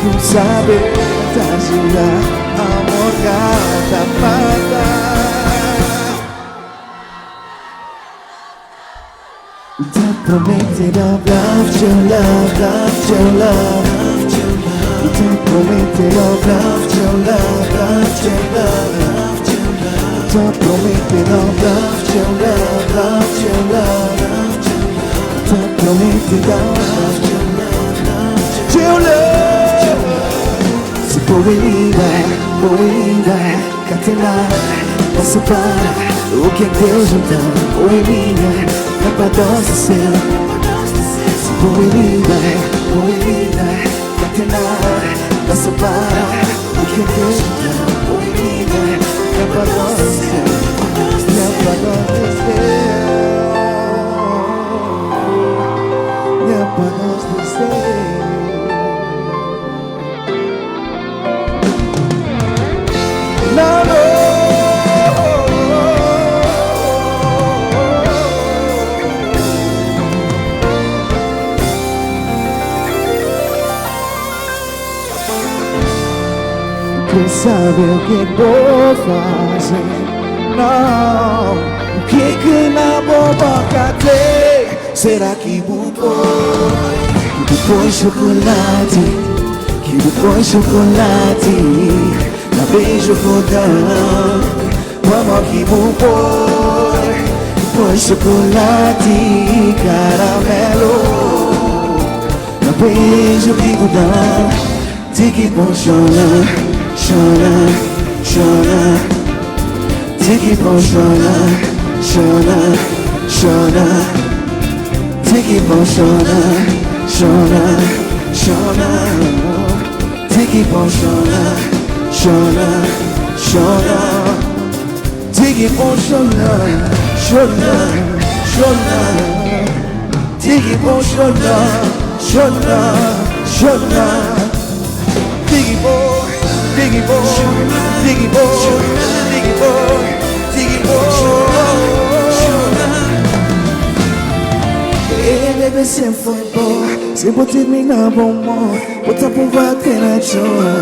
não sabe girar, amor gata mata. Tá prometendo love, your love, love, your love. Tá prometendo love, your love, love, your love. Tá prometendo love, your love, love, your love. Tá prometendo love, your love. Se poeira, catenar, posso parar. O que é Deus então, poeira, é pra nós do céu. Se poeira, catenar, posso parar. O que é Deus então, poeira, é pra nós do céu. É pra nós do céu. É pra nós do céu. Não, não. Quem sabe o que vou fazer? Não. O que na boca tem? Será que mudou? Que depois chocolate, na beijo rodão, o amor que mudou. Depois chocolate, caramelo, na beijo bigodão. Tiki bom chora, tiki bom chora, tiki bom chora, tiki bom chora, tiki bom chora, tiki bom chora. Diggy boy, diggy boy, diggy boy, diggy boy, diggy boy. Ele bem sempre foi boa, sempre termina bom amor. Bota por bater na chora.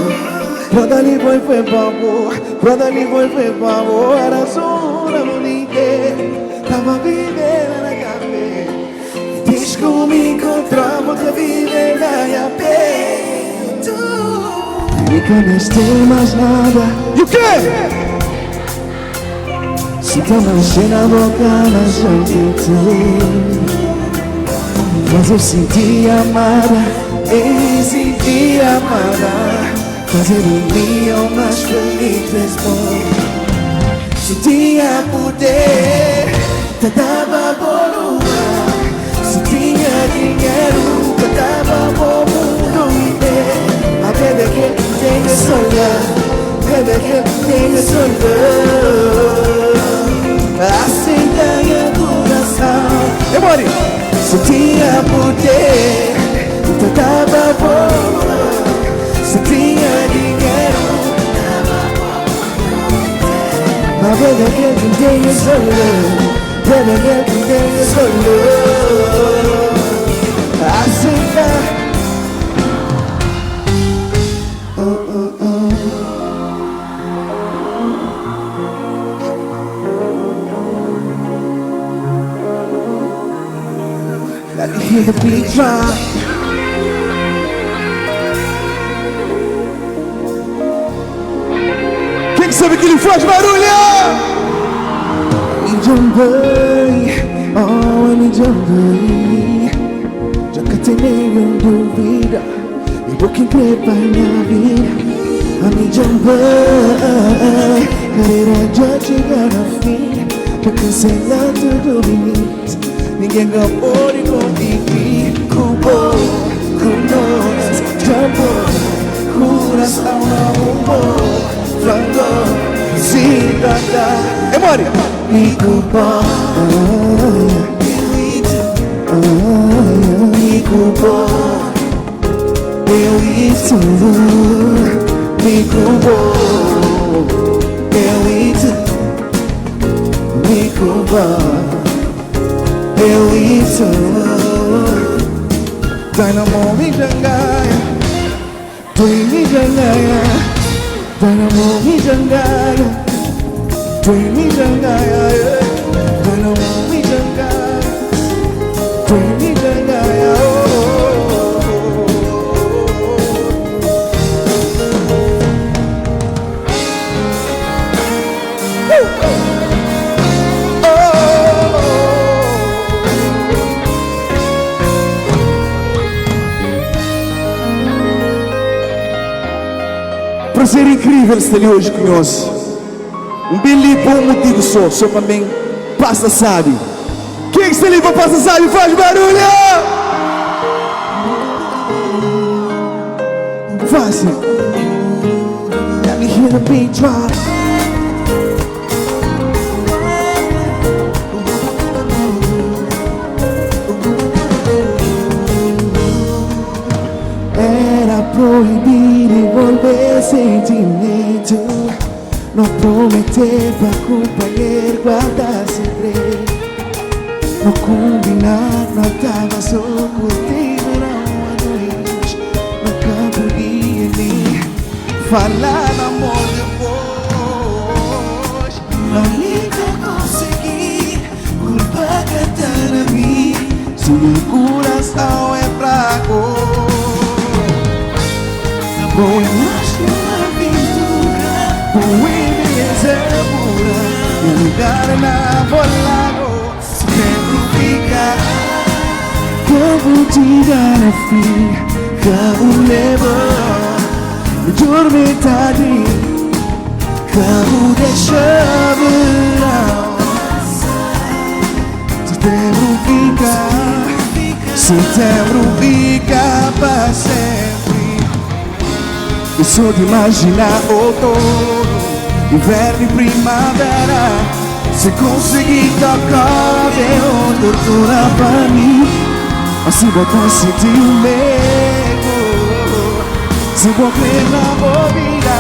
Brother ali foi favor, era só uma bonita. Tava vivendo na cabeça. Diz que me encontrar, bota viver na minha pele. E que não tem mais nada. E o quê? Se tá mexendo a boca na gente mas eu senti amada, fazendo o dia mais feliz desse mundo. Sentia poder, tava bom no ar. Se tinha dinheiro, tava bom no inteiro. A bebê que tem esse olhar, bebê que tem esse olhar, assim ganha coração. Demore! Se tinha poder, então tava bom. Se tinha dinheiro, a bebê que tem esse olhar, bebê que tem esse olhar, assim ganha. Let me hear the beat drop. Quem sabe que ele faz barulho? Me jambei, oh, me jambei. Já que tem nenhuma dúvida, eu vou quem prepara minha vida. Me jambei, carreira já chegar ao fim. Já cancelar tudo de mim. Ninguém acabou de conseguir. Cubou, com nós, jambou. Coração não roubou. Flangou, cidadã. Demore! Me culpou, me culpou. Eu isso, me culpou. Eu isso, me culpou. Eu isso, vai na mão me jangaia. tu'y mijangaya, tanamo mijangaya, tu'y mijangaya, tanamo mijangaya, tu'y mijangaya. Prazer incrível estar ali hoje conosco. Bem bom motivo só para mim. Passa sabe. Quem está ali para Passa sabe faz barulho? Fácil. Let me hear the beat drop. Era proibido envolver sentimento, não prometer pra companheiro guardar segredo, não combinar, não tava só contigo uma noite, nunca podia nem falar no amor depois, mas nunca consegui culpa cantar a mim, se o coração é fraco. Bom, eu acho que uma aventura, beleza pura, um lugar enamorado, sempre fica. Como tirar a fim, como levar, dormitade, como deixar verão. Setembro fica para sempre. Eu sou de imaginar outono, inverno e primavera. Se conseguir tocar, deu tortura pra mim. Mas se botar sentir o medo, se vou crer na bobina,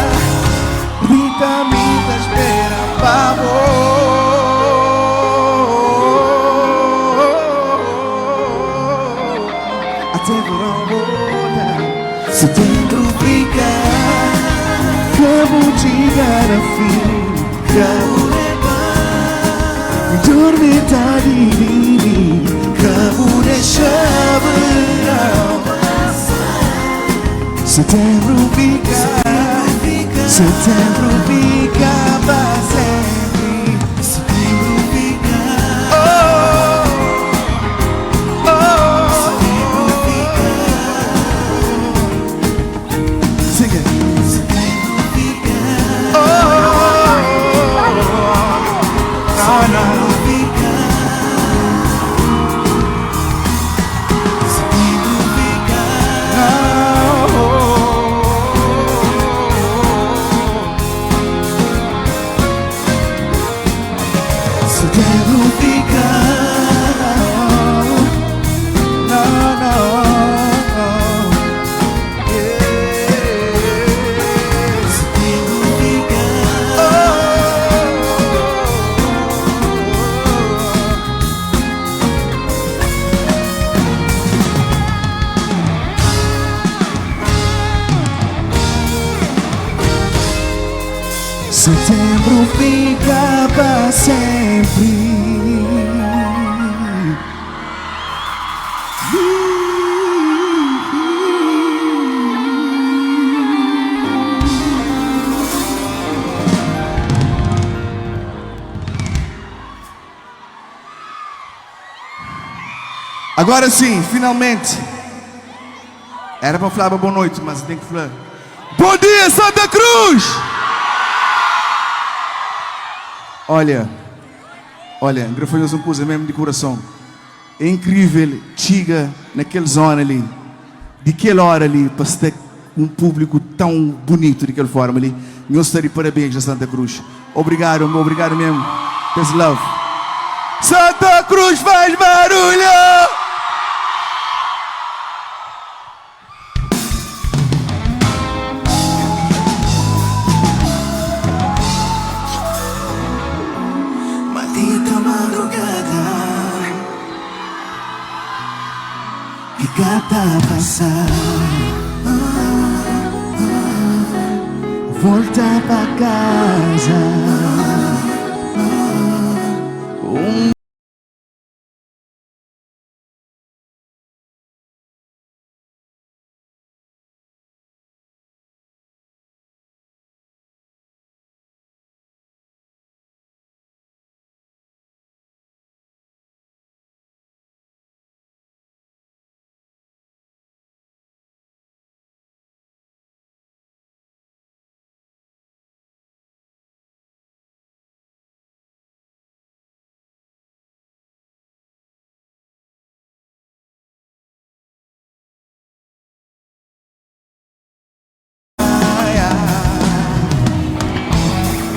vitamina espera pavor. Até verão volta, setembro fica. Como chegar a fim, como levar, dormitade, como deixar verão. Setembro fica para sempre. Setembro fica, setembro fica. Siga. Setembro fica, no, no, yeah. Setembro fica, setembro fica para sempre. Agora sim, finalmente. Era para falar boa noite, mas tem que falar bom dia, Santa Cruz! Olha, Grafanhoso não pôs mesmo de coração. É incrível, chega naquela zona ali, daquela hora ali, para ter um público tão bonito daquela forma ali. Eu gostaria de parabéns a Santa Cruz. Obrigado mesmo. Peace love. Santa Cruz faz barulho! Gata passar, volta pra casa.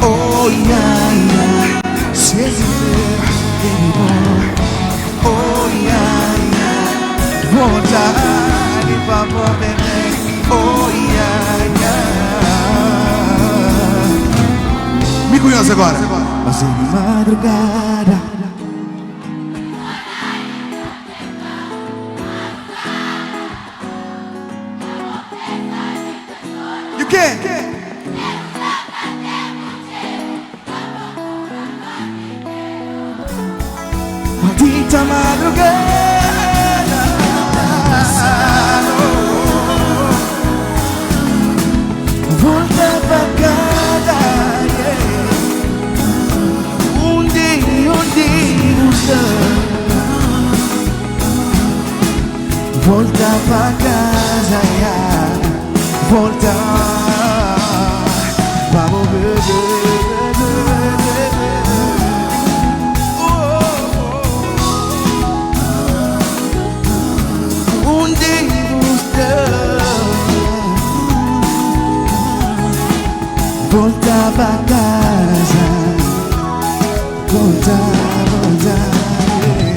Oh yeah, yeah. Says anymore. Oh yeah, yeah. Volta de favor, bebê. Oh yeah, yeah. Me conhece agora. Mas de madrugada. E o quê? Maldita madrugada, volta pra casa, yeah. Onde você volta pra casa, yeah. Volta, vamos beber. Volta pra casa, volta, volta, yeah.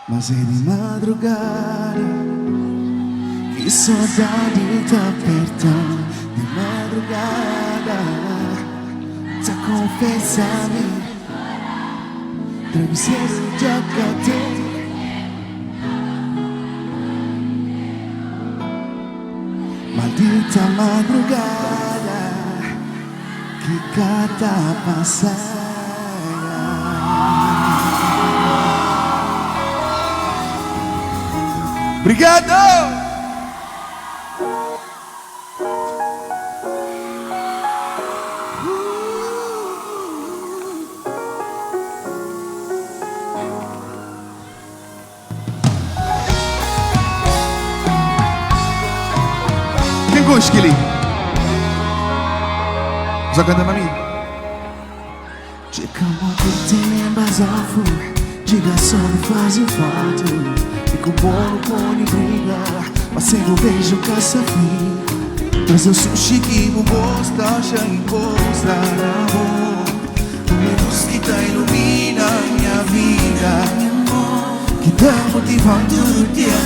Mas é de madrugada, que saudade tá apertando. De madrugada, tá confessando. Travesseiro de acatei. Maldita madrugada que cada passada. Obrigado! Esquili. Só canta pra mim. Diga uma que tem embasafo. Diga só me faz foto. Fico bom com de briga, mas sem o beijo caça-fim. Mas eu sou chique, vou gostar, já encosta na mão. Luz que tá ilumina minha vida, que tá motivando todo dia,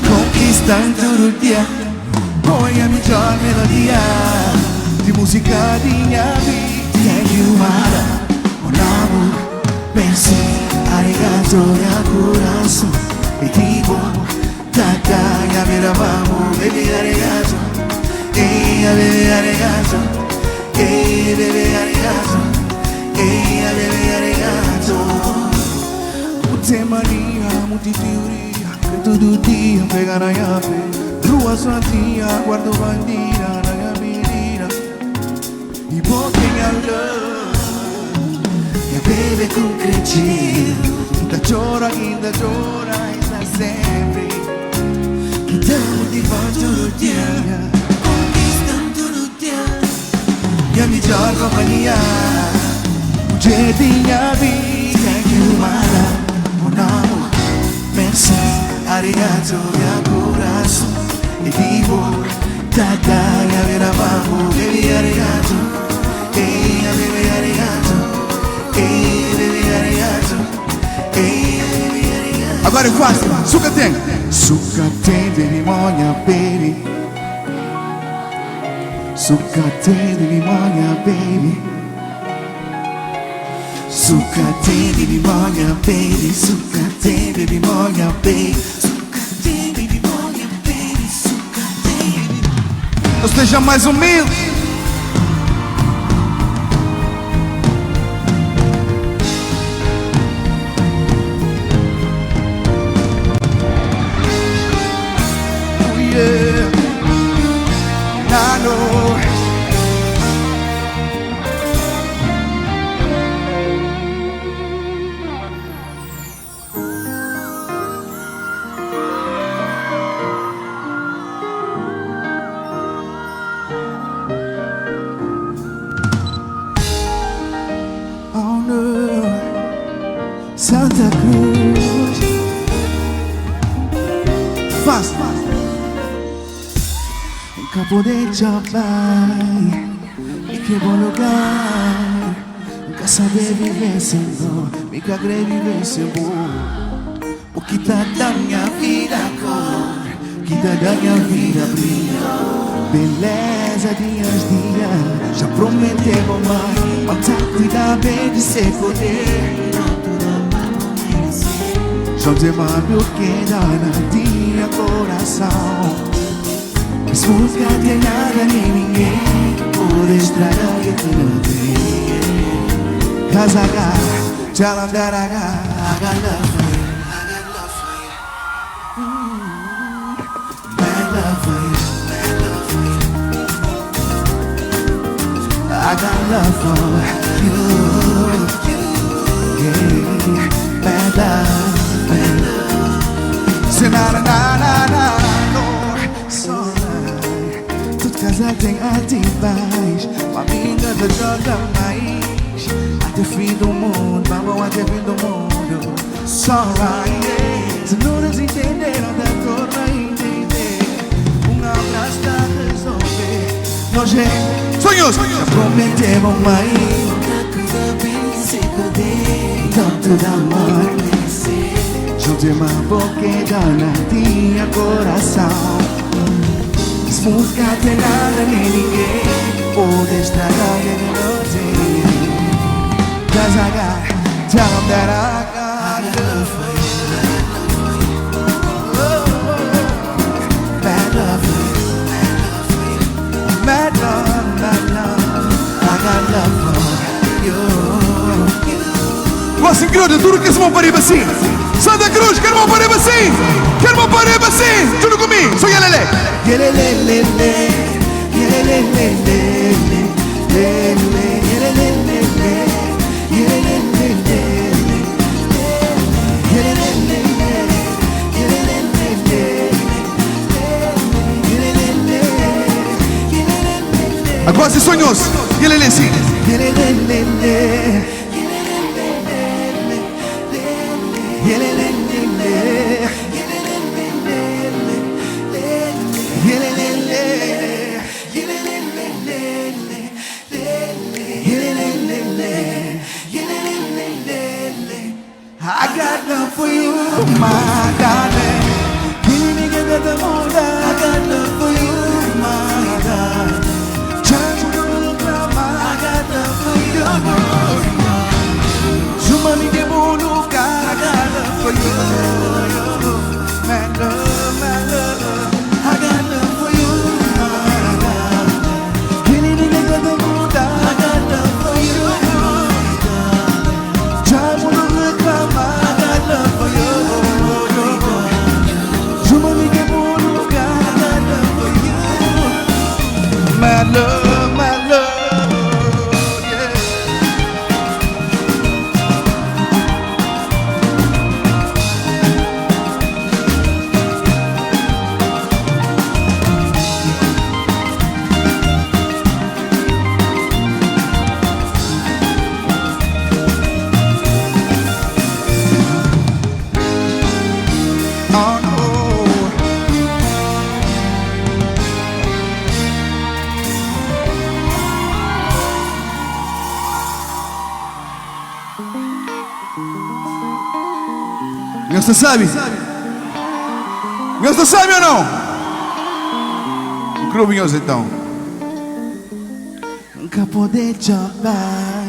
conquistando todo dia. Põe a melhor melodia de música de minha vida. Thank you, Mara, mon amor. Pensei, arigato, meu coração. E tipo, tata, ya mira, vamos, baby, arigato. Baby, arigato. Baby, arigato. Baby, arigato. Muita mania, muita teoria, que todo dia pega na minha pele. Rua sozinha, guardo bandeira na minha menina. E boca em love. E a baby concretinho. Ainda chora, está sempre. Que damos de volta todo dia. Conquistando todo dia. E a melhor companhia. O jeito de minha vida. Que o mara, mon amor. Pensa, arigato, meu coração. E vivo, tata, ya vera babu, baby arigato, baby arigato, baby arigato, baby arigato. Agora eu faço, suca tem, baby, monha, baby. Suca tem, baby, monha, baby. Sukate, baby, moja, baby. Sukate, baby, moja, baby. Sukate, baby, moja, baby. Sukate. Não seja mais humilde. Oh no, Santa Cruz. Faz. Nunca poder chamar. E que bom lugar. Nunca saber viver sem dor. Nunca querer viver sem dor. O que tá da minha vida cor, que tá da minha vida brilha. Beleza, dias, já prometemos mais. Mas tá cuidar bem de ser poder. Já te mando que dá na tia coração. Mas nunca tem nada nem ninguém por estragar que tu não tem. Casaga, jalandaraga, agala. I got love for you, yeah, bad love. Say na na na na na, no, so right. Tudo casal tem ativais, uma amiga da joga mais. Até fim do mundo, vamos até fim do mundo. So right, yeah. Se não nos entenderam, da torna a entender. Abraço pra resolver. Nós Sonhos! já prometemos mais. Nunca cuida bem de se poder. Tanto de amor. Junte uma boqueira na tia coração. Se música tem nada nem ninguém pode estragar que não tem. Casaga, jalandaraga. Bad love. Mad love, I got love for you. Vossa Igreja, tudo que se vão para assim. Santa Cruz, quero uma parede assim. Quero uma parede assim. Tudo comigo, sou Yelele. Yelele, yelele, Agora se sonhos, Yelele sim. I got love for you, my darling. Give me the moon. I got love for you, my darling. I got love for you. Zuma me de bom lugar. I got love for you. My love, my love. I got love for you, my darling. Give me the moon. I got love for you. My love, my love, yeah. Oh no. Você sabe? Você sabe ou não? O clube então. Nunca poder chamar.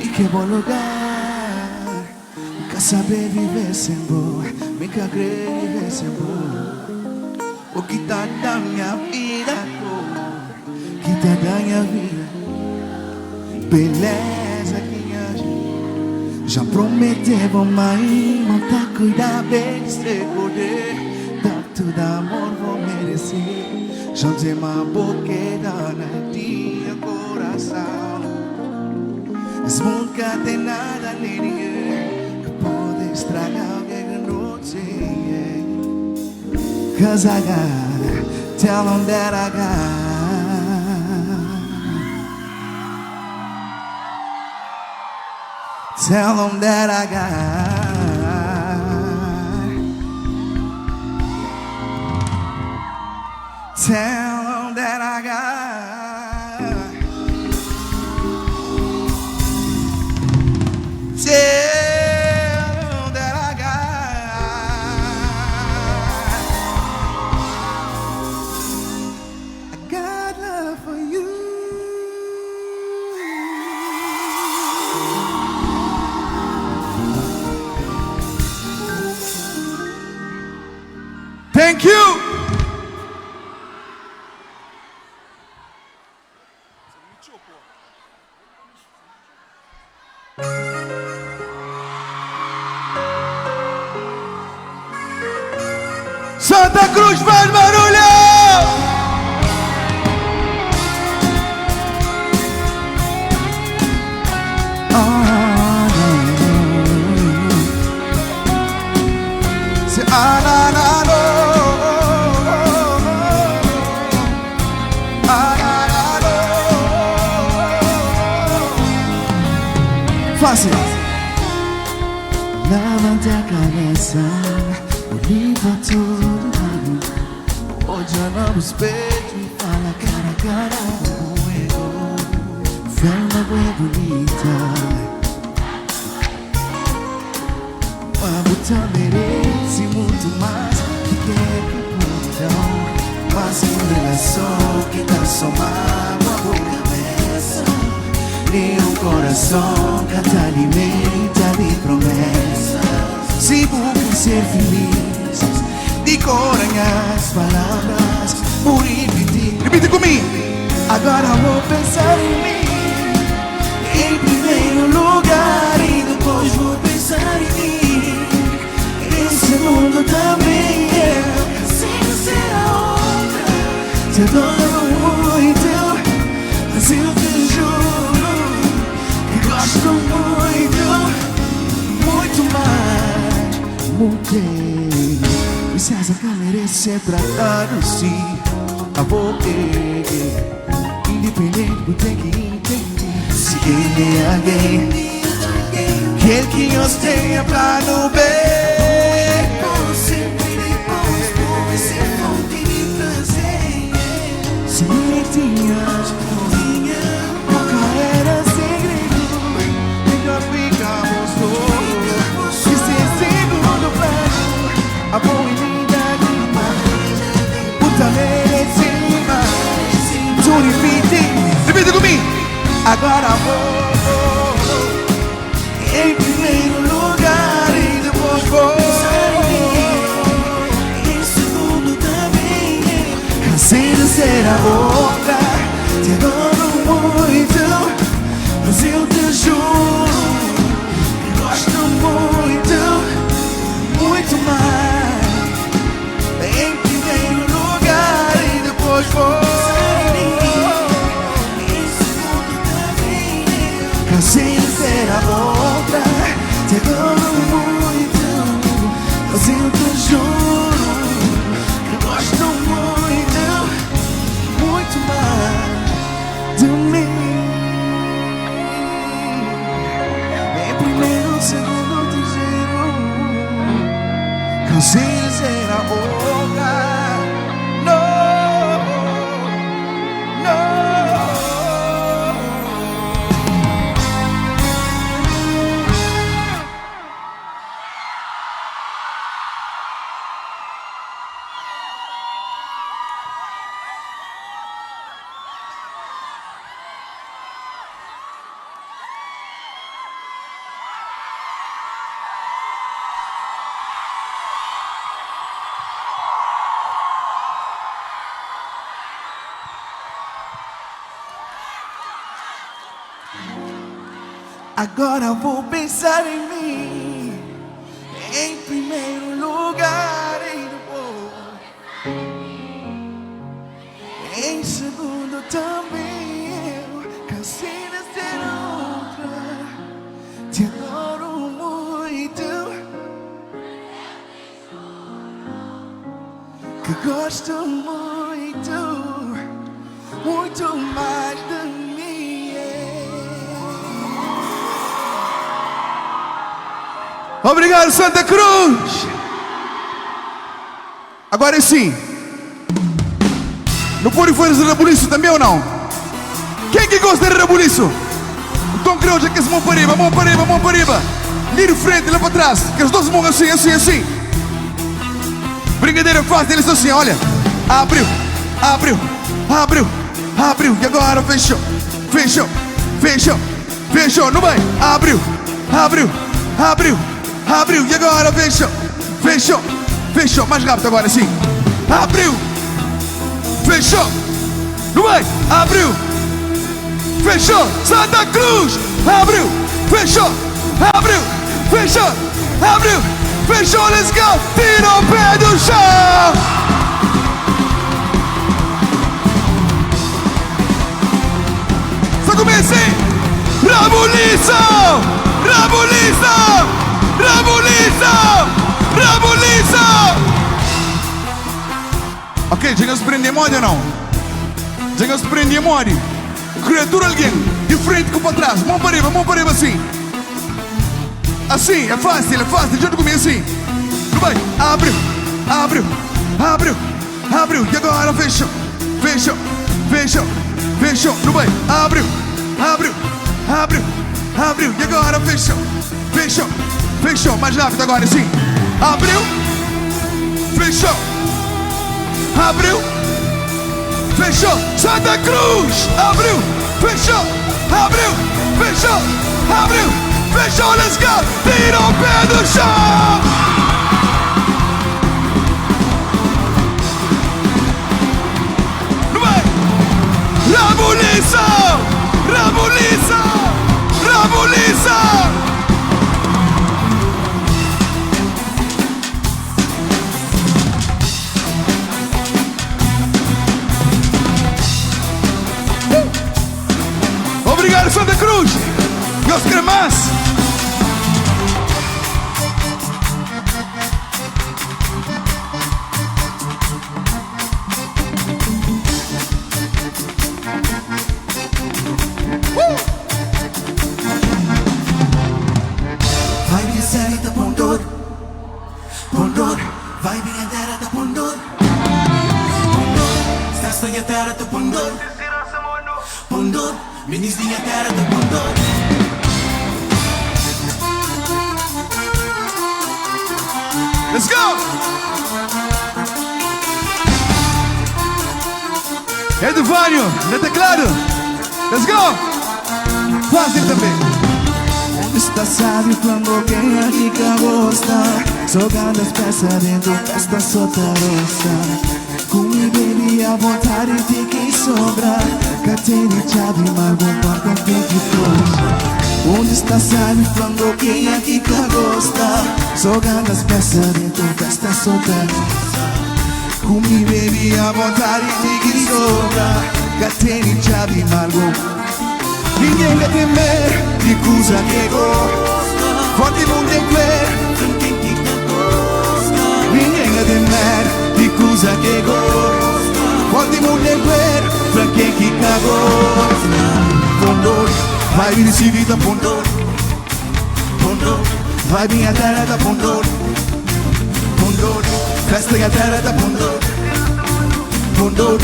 E que bom lugar. Nunca saber viver sem boa, nunca crer viver sem boa. O que tá da minha vida, o que tá da minha vida. Beleza que já prometeu, mas não tá cuidar bem de ser poder. Tanto de amor vou merecer. Já tem uma boqueta na tia coração. Esse mundo que tem nada nem ninguém que pode estragar o que não tem. Cause I gotta tell them that I got. Tell them that I got. Tell them that I got. Tell them that I got. I got love for you. Thank you. Santa Cruz, faz barulho! Fácil. Levanta a cabeça, olha tudo raro. Olha no espelho e fala cara a cara. Fala bem bonita, mas você merece muito mais do que perdão. Mas uma relação que dá só mágoa ou cabeça. E um coração que te alimenta de promessas. Se busca ser feliz, decorem as palavras por repetir. Repite comigo. Agora vou pensar em mim em primeiro lugar e depois vou pensar em mim. Em segundo também eu consigo ser a outra. Te adoro muito, mas eu te juro que gosto muito, muito mais. Mudei, precisa que merece ser tratado sim. A boca independente, não tem que entender. Se ele é alguém, aquele que nos tenha pra no bem. Sempre depois, por ser fonte de prazer. Se ele tinha, nunca era segredo. Melhor ficamos dois. Se ser segundo plano, a boa e linda demais. Puta merece mais. Tu repite comigo. Agora vou em primeiro lugar e depois vou em segundo também. Cansei de ser a outra. Te adoro muito, mas eu te juro que gosto muito, muito mais. Em primeiro lugar e depois vou. Cansei de ser a outra. Te adoro muito, mas eu te juro que gosto muito, muito mais de mim. Em primeiro, segundo, terceiro. Cansei de ser a outra. Agora vou pensar em mim em primeiro lugar e depois em segundo também. Eu cansei de ser outra. Te adoro muito, que gosto muito, muito mais de mim. Obrigado, Santa Cruz. Agora sim, no Puri foi de rebuliço também ou não? Quem que gosta de rebuliço? Então creu já que esse mão para riba, mão para riba, mão para riba. Ali de frente, lá para trás. Que as duas mãos assim, assim, assim. Brincadeira fácil, eles assim, olha. Abriu, abriu, abriu, abriu. E agora fechou, fechou, fechou, fechou. Não vai, abriu, abriu, abriu, abriu. E agora fechou, fechou, fechou. Mais rápido agora assim. Abriu, fechou. Não vai, abriu, fechou. Santa Cruz, abriu, fechou, abriu, fechou, abriu, fechou. Let's go. Tira o pé do chão. Só começa assim. Rebuliço, rebuliço, rebuliço, rebuliço. Ok, chega a se prender mode ou não? Chega a se prender mode. Criatura alguém, de frente com para trás, mão para riba assim. Assim, é fácil, junto comigo assim. Não vai, abriu, abriu, abriu, abriu. E agora fechou, fechou, fechou, fechou. Não vai, abriu, abriu, abriu, abriu. E agora fechou, fechou, fechou. Mais rápido agora assim. Abriu, fechou, abriu, fechou. Santa Cruz, abriu, fechou, abriu, fechou, abriu, fechou. Let's go. Tira o pé do chão. Não vai. Rebuliço, rebuliço, rebuliço. Obrigado, Santa Cruz. Deus quer mais. Vai vir a série da Pondor, Pondor. Vai vir a terra da Pondor, Pondor. Estás a terra da Pondor, Pondor. Menizinha terra da Pondor. Let's go. Edvânio, no teclado. Let's go. Fácil também. Onde está, sabe quando quem aqui que gosta? Jogando as peças dentro desta sotarosa. Come baby à vontade de quem sobra. Catene chave, mago, paga, pique, coisa. Onde está, sabe quando quem aqui que gosta? Jogando as peças dentro desta sotarosa. Come baby à vontade de quem sobra. Catene chave, mago. Ninguém vai temer de coisa que gosta. Forte mundo em quer, ninguém vai temer de coisa que gosta. Forte mundo em quer, pra quem que gosta. Pondor, vai vir esse vida Pondor, Pondor. Vai vir a terra da Pondor, Pondor. Festa a terra da Pondor, Pondor.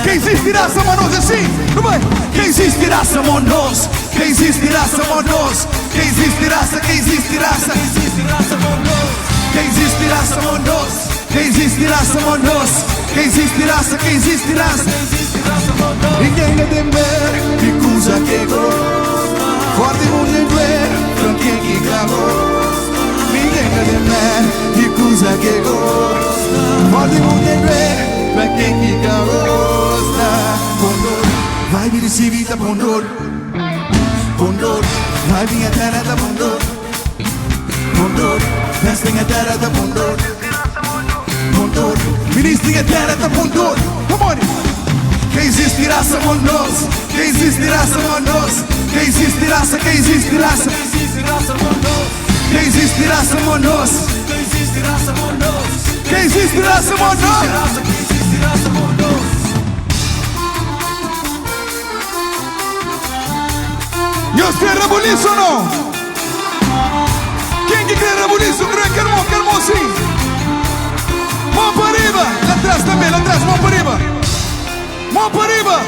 Quem existirá somos nós assim. Não vai. Quem existirá somos nós. Quem existirá somos nós. Quem existirá, quem existirá, quem existirá somos nós. Quem existirá somos nós. Quem existirá somos nós. Quem existirá, quem existirá, quem existirá somos nós. Ninguém vai temer de coisa que gosta. Forte mundo em ver, pra quem que gosta. Ninguém vai temer de coisa que gosta. Forte mundo em ver, pra quem que gosta. Pondor, vai vir esse vida Pondor. minha terra da mundo, mundo, dance minha terra da mundo, mundo, ministro minha terra da mundo. Come on. Quem existirá somos nós, quem existirá somos nós, quem existirá, quem existirá, quem existirá somos nós, quem existirá somos nós, quem existirá somos nós, quem existirá somos nós, quem existirá somos nós. E os querem rebuliço ou não? Quem que quer rebuliço? Quer mão assim. Mão para riba. Lá atrás também, lá atrás, mão para riba. Mão para riba.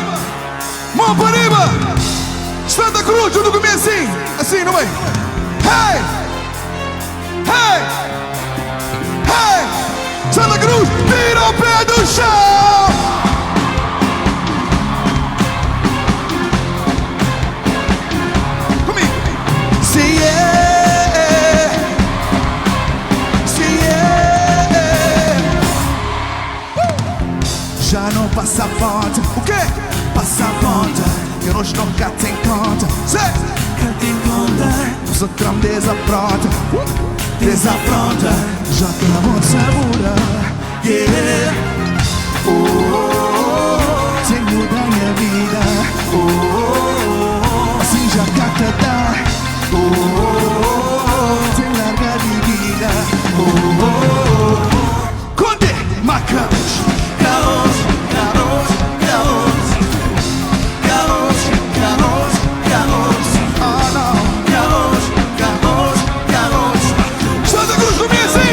Mão para riba. Santa Cruz, tudo comigo assim. Assim, não vai? Hey! Hey! Hey! Santa Cruz, tira o pé do chão. Comigo. Sim, yeah. Sim, yeah. Já não passa a volta. O quê? Passa a volta. Que nós nunca tem conta. Sei. Que tem conta. Os outros desapronta. Desapronta. Já que a moça muda. Yeah. Oh, oh, oh. Sem mudar minha vida. Oh, oh, oh. Assim já cata dá. Oh, oh, oh. Sem largar de vida. Oh, oh, oh. Conde, Macamos. Caos, caos, caos. Caos, caos, caos. Oh não. Caos, caos, caos. Santa Cruz comigo assim.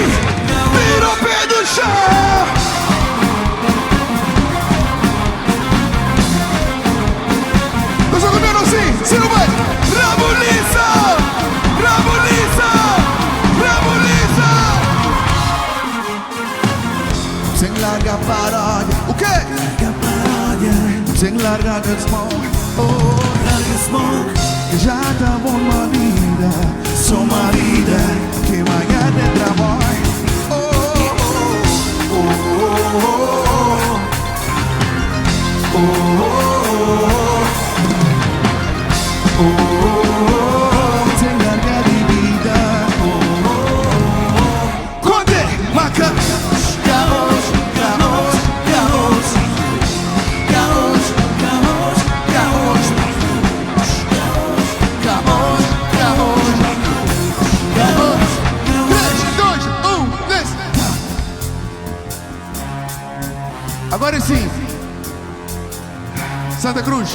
Vira o pé do chão. Nós vamos comigo assim. Se não vai. Rabuliça! Rabuliça! Rabuliça! Sem largar paródia. O quê? Larga paródia. Sem largar the smoke. Oh, larga smoke. Já tá bom uma vida. Só uma vida. Que amanhã tem trabalho. Oh, oh, oh, oh, oh, oh, oh, oh, oh, sem largar de vida. Oh, oh, oh. Conde, Maca. Caos, caos, caos. Caos, caos, caos. Caos, caos, caos. 3, 2, 1, let's. Agora sim. Santa Cruz,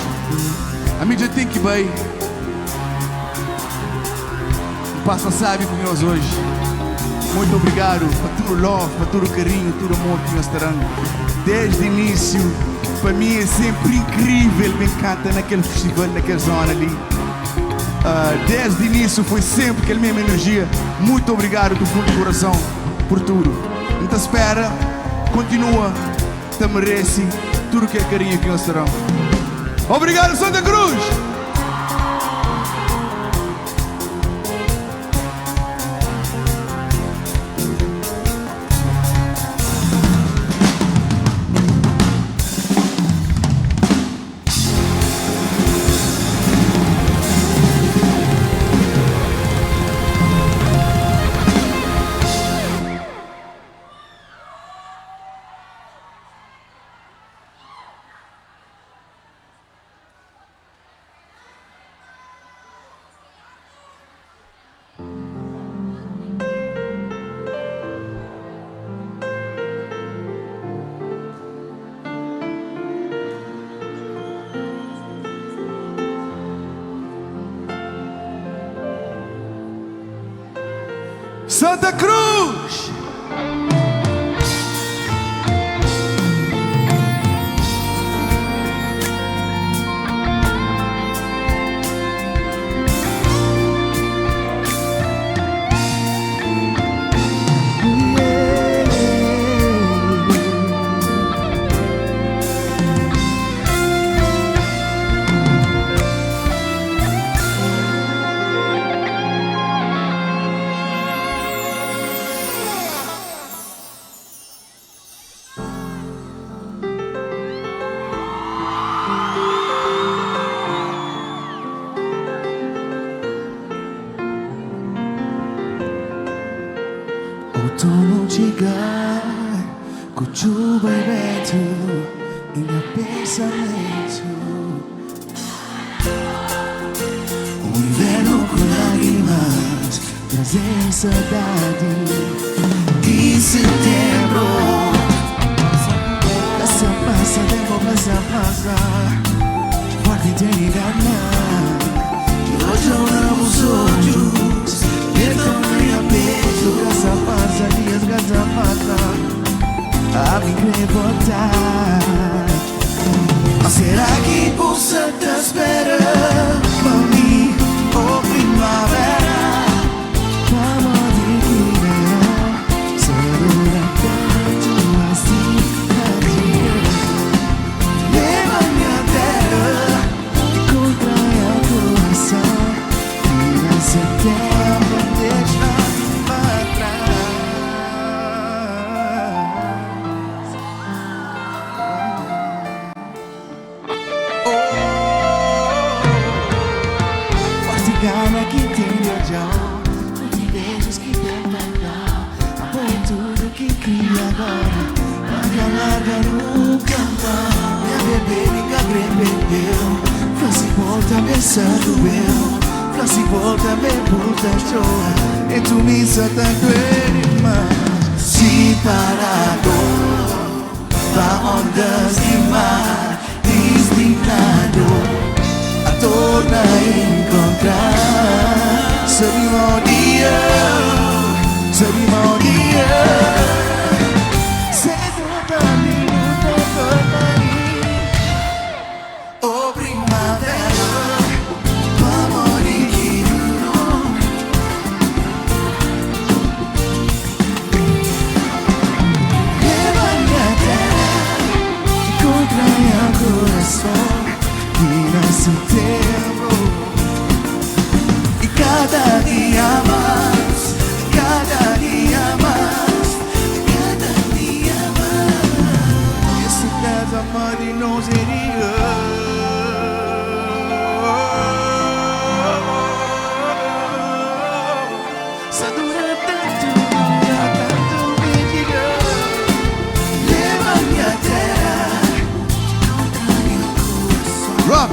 a mídia tem que bem. Passa sabe com nós hoje. Muito obrigado por todo o love, por todo o carinho, todo o amor que nós teremos. Desde o início, para mim é sempre incrível. Me encanta naquele festival, naquela zona ali. Desde o início foi sempre aquela mesma energia. Muito obrigado do fundo do coração por tudo. Não te espera, continua, te merece tudo que é carinho que nós teremos. Obrigado, Santa Cruz! Santa Cruz! Outono chegar, com chuva e vento em meu pensamento. O inverno com lágrimas trazem saudade de setembro. Passa, tempo passa, forte tem enganar. E hoje eu amo os olhos, então minha peito. Passa, dias, passa, a me voltar. Mas será que você te espera por mim, oh primavera? Vamos de que verão, segura tanto assim. Leva minha terra, contrai o coração, e na setembro deixa pra trás. Forte gana que tem viajão, de beijos que tem legal, amor em tudo que cria agora, paga larga nunca mais. Minha bebê me agrebeu, se volta pensando eu, se volta me puta choa, e tu me sata mas se parado, va ondas de mar, destinado a tornar a encontrar. Cerimônia, cerimônia, cedo pra mim, oh primavera, o amor que durou. Leva minha terra, contrai o coração, e nasce setembro. E cada dia mais, cada dia mais, cada dia mais. Esse casamento não seria. Só dura tanto me diga. Leva minha terra, contrai o coração. Rob,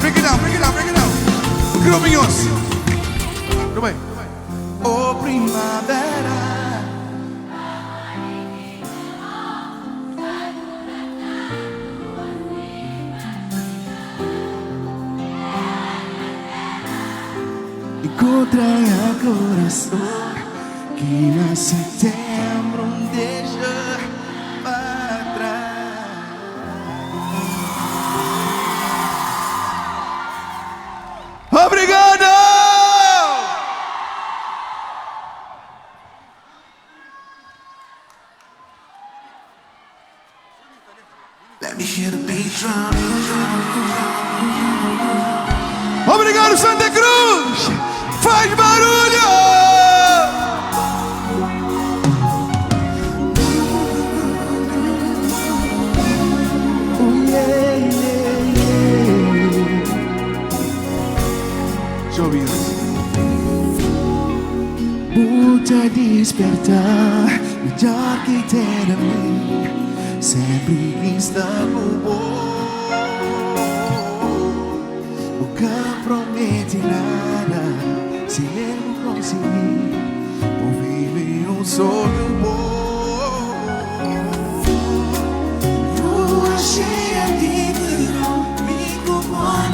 break it down, break it down, break it down. Grupinhos. Tudo bem. Oh primavera, e contrai o coração, que na setembro deixa pra trás. Obrigado! Let me hear the beat drum. Obrigado, Santa Cruz! Faz barulho! Oh yeah, yeah, yeah. Deixa eu ouvir. Puta despertar, melhor que ter a mim, sempre está bom. Nunca promete nada, se eu não conseguir, vou viver um sonho bom. Lua cheia de verão, me compõe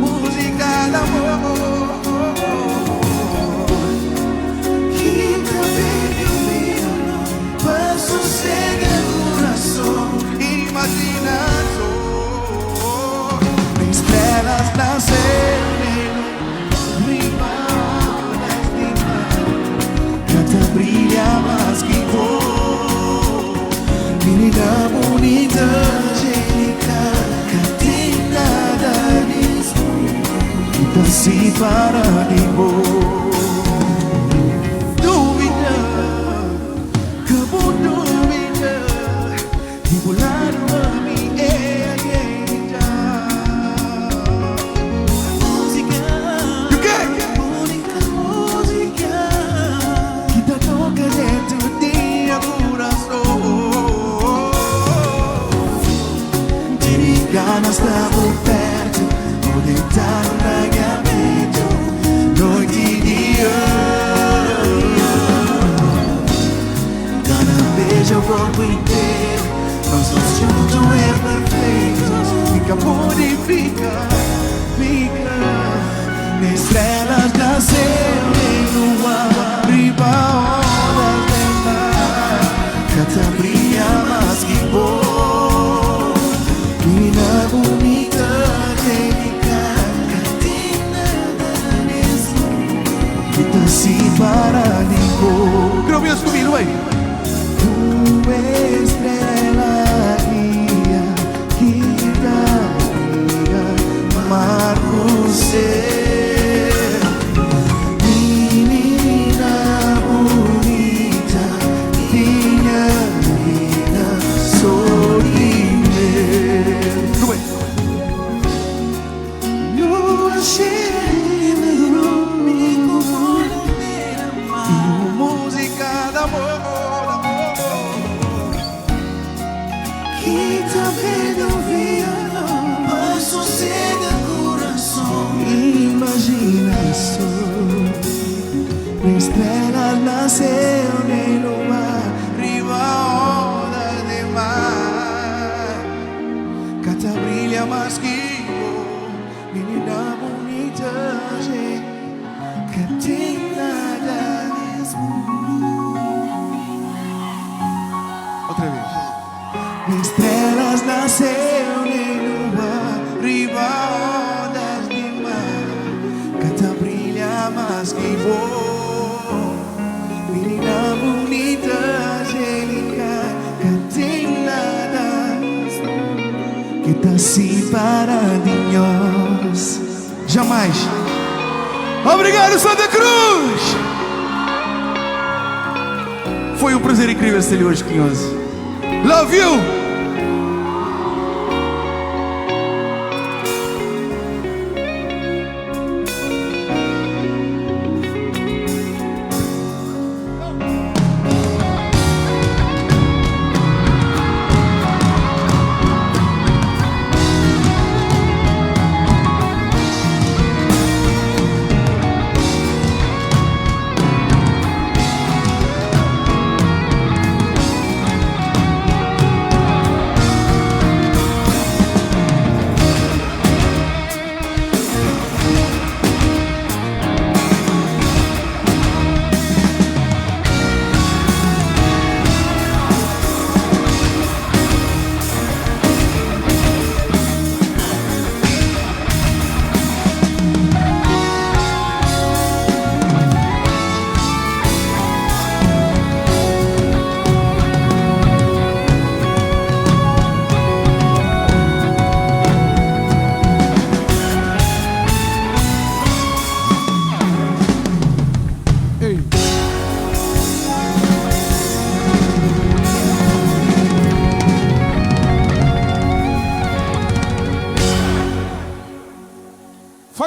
música d'amor. Estrelas nascerem no rival das dimensões, canta brilha mais que vou, menina bonita, angelical, que tem nada disso, então se para de boa. corpo inteiro. Nossos juntos é perfeito. Fica purifica, fica. Estrelas nasceram em lua, riba ondas de mar. Cata brilha mais que bom. Mina bonita, angélica, catina mesmo. Kita se para ligou. Grão mesmo comigo, vai. Tu estrela guia, kita guia, marco ser. Estrelas nasceu nem lua, riba onda de mar. Cata brilha mais que bom, menina bonita, que tem nada mesmo. Outra vez. Estrelas nasceu nem lua, riba ondas de mar. Cata brilha mais que bom. Menina bonita, angélica, que tem nada que tá separadinhos. Jamais. Obrigado, Santa Cruz. Foi um prazer incrível ser hoje, Quinhoso. Love you.